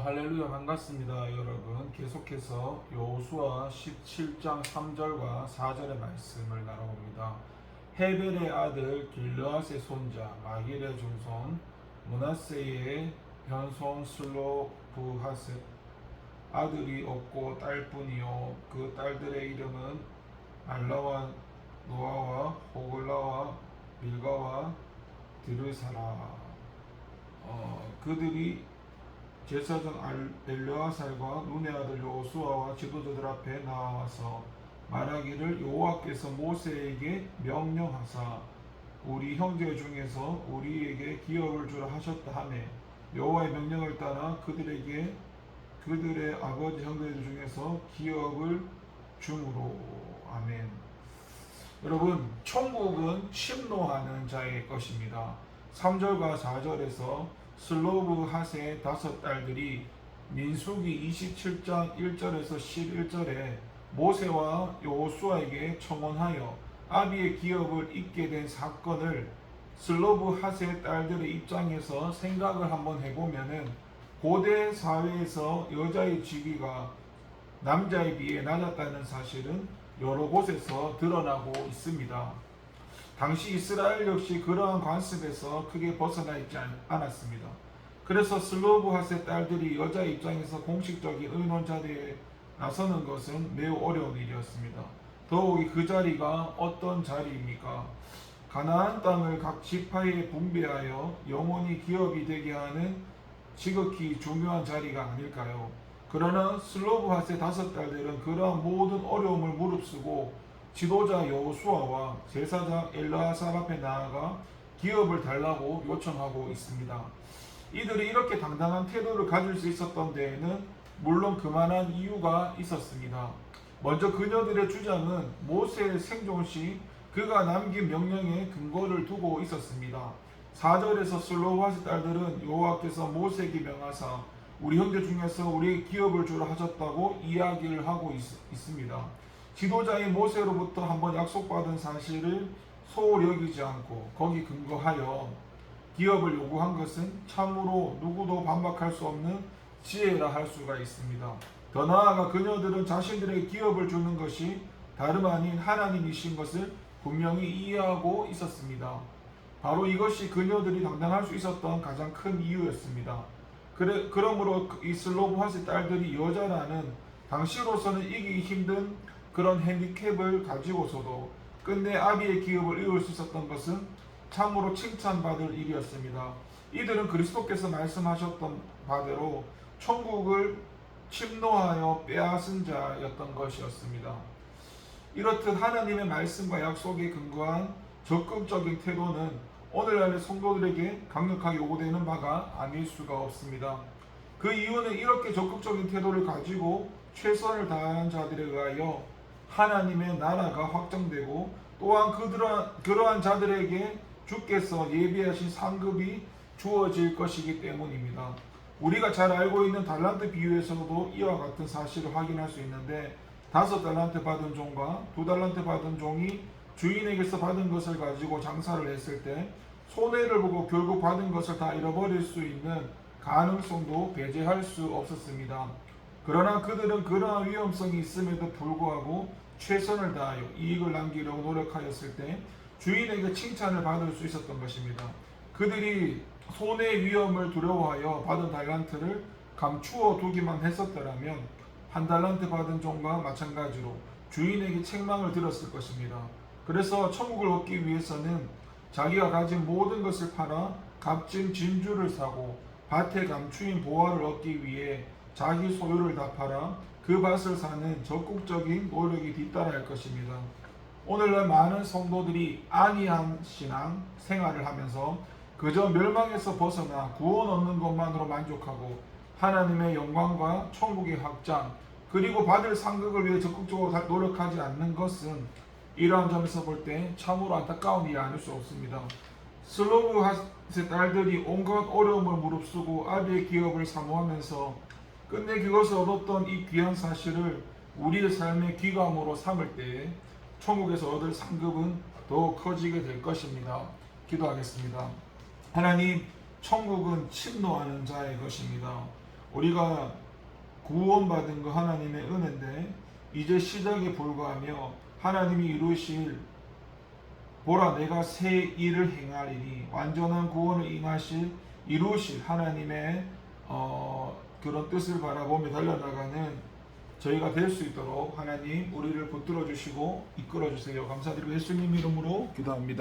할렐루야 반갑습니다 여러분. 계속해서 여호수아 17장 3절과 4절의 말씀을 나눠봅니다. 헤벨의 아들 길르앗의 손자 마길의 중손 므낫세의 현손 슬로브하셋 아들이 없고 딸뿐이요 그 딸들의 이름은 알라와 노아와 호글라와 밀가와 디르사라. 그들이 제사장 엘르아살과 눈의 아들 여호수아와 지도자들 앞에 나와서 말하기를, 여호와께서 모세에게 명령하사 우리 형제 중에서 우리에게 기업을 주라 하셨다 하매 여호와의 명령을 따라 그들에게 그들의 아버지 형제들 중에서 기업을 주므로. 아멘. 여러분, 천국은 침노하는 자의 것입니다. 3절과 4절에서 슬로브핫의 5딸들이 민수기 27장 1절에서 11절에 모세와 여호수아에게 청혼하여 아비의 기업을 잇게 된 사건을 슬로브핫의 딸들의 입장에서 생각을 한번 해보면은, 고대 사회에서 여자의 지위가 남자에 비해 낮았다는 사실은 여러 곳에서 드러나고 있습니다. 당시 이스라엘 역시 그러한 관습에서 크게 벗어나 있지 않았습니다. 그래서 슬로브핫의 딸들이 여자 입장에서 공식적인 의논 자리에 나서는 것은 매우 어려운 일이었습니다. 더욱이 그 자리가 어떤 자리입니까? 가나안 땅을 각 지파에 분배하여 영원히 기업이 되게 하는 지극히 중요한 자리가 아닐까요? 그러나 슬로브핫의 5딸들은 그러한 모든 어려움을 무릅쓰고 지도자 여호수아와 제사장 엘르아살 앞에 나아가 기업을 달라고 요청하고 있습니다. 이들이 이렇게 당당한 태도를 가질 수 있었던 데에는 물론 그만한 이유가 있었습니다. 먼저 그녀들의 주장은 모세의 생존 시 그가 남긴 명령에 근거를 두고 있었습니다. 4절에서 슬로브핫의 딸들은 여호와께서 모세에게 명하사 우리 형제 중에서 우리에게 기업을 주라 하셨다고 이야기를 하고 있습니다. 지도자인 모세로부터 한번 약속받은 사실을 소홀히 여기지 않고 거기 근거하여 기업을 요구한 것은 참으로 누구도 반박할 수 없는 지혜라 할 수가 있습니다. 더 나아가 그녀들은 자신들에게 기업을 주는 것이 다름 아닌 하나님이신 것을 분명히 이해하고 있었습니다. 바로 이것이 그녀들이 당당할 수 있었던 가장 큰 이유였습니다. 그러므로 이 슬로브핫의 딸들이 여자라는 당시로서는 이기기 힘든 그런 핸디캡을 가지고서도 끝내 아비의 기업을 이룰 수 있었던 것은 참으로 칭찬받을 일이었습니다. 이들은 그리스도께서 말씀하셨던 바대로 천국을 침노하여 빼앗은 자였던 것이었습니다. 이렇듯 하나님의 말씀과 약속에 근거한 적극적인 태도는 오늘날의 성도들에게 강력하게 요구되는 바가 아닐 수가 없습니다. 그 이유는 이렇게 적극적인 태도를 가지고 최선을 다하는 자들에 의하여 하나님의 나라가 확정되고 또한 그러한 자들에게 주께서 예비하신 상급이 주어질 것이기 때문입니다. 우리가 잘 알고 있는 달란트 비유에서도 이와 같은 사실을 확인할 수 있는데, 5달란트 받은 종과 2달란트 받은 종이 주인에게서 받은 것을 가지고 장사를 했을 때 손해를 보고 결국 받은 것을 다 잃어버릴 수 있는 가능성도 배제할 수 없었습니다. 그러나 그들은 그러한 위험성이 있음에도 불구하고 최선을 다하여 이익을 남기려고 노력하였을 때 주인에게 칭찬을 받을 수 있었던 것입니다. 그들이 손해의 위험을 두려워하여 받은 달란트를 감추어 두기만 했었더라면 1달란트 받은 종과 마찬가지로 주인에게 책망을 들었을 것입니다. 그래서 천국을 얻기 위해서는 자기가 가진 모든 것을 팔아 값진 진주를 사고 밭에 감추인 보화를 얻기 위해 자기 소유를 다 팔아 그 밭을 사는 적극적인 노력이 뒤따라할 것입니다. 오늘날 많은 성도들이 안이한 신앙 생활을 하면서 그저 멸망에서 벗어나 구원 얻는 것만으로 만족하고 하나님의 영광과 천국의 확장 그리고 받을 상급을 위해 적극적으로 노력하지 않는 것은 이러한 점에서 볼 때 참으로 안타까운 일이 아닐 수 없습니다. 슬로브핫의 딸들이 온갖 어려움을 무릅쓰고 아비의 기업을 사모하면서 끝내 그것을 얻었던 이 귀한 사실을 우리의 삶의 귀감으로 삼을 때 천국에서 얻을 상급은 더 커지게 될 것입니다. 기도하겠습니다. 하나님, 천국은 침노하는 자의 것입니다. 우리가 구원받은 거 하나님의 은혜인데 이제 시작에 불과하며 하나님이 이루실 보라 내가 새 일을 행하리니 완전한 구원을 이루실 하나님의 그런 뜻을 바라보며 달려나가는 저희가 될 수 있도록 하나님 우리를 붙들어 주시고 이끌어 주세요. 감사드리고 예수님 이름으로 기도합니다.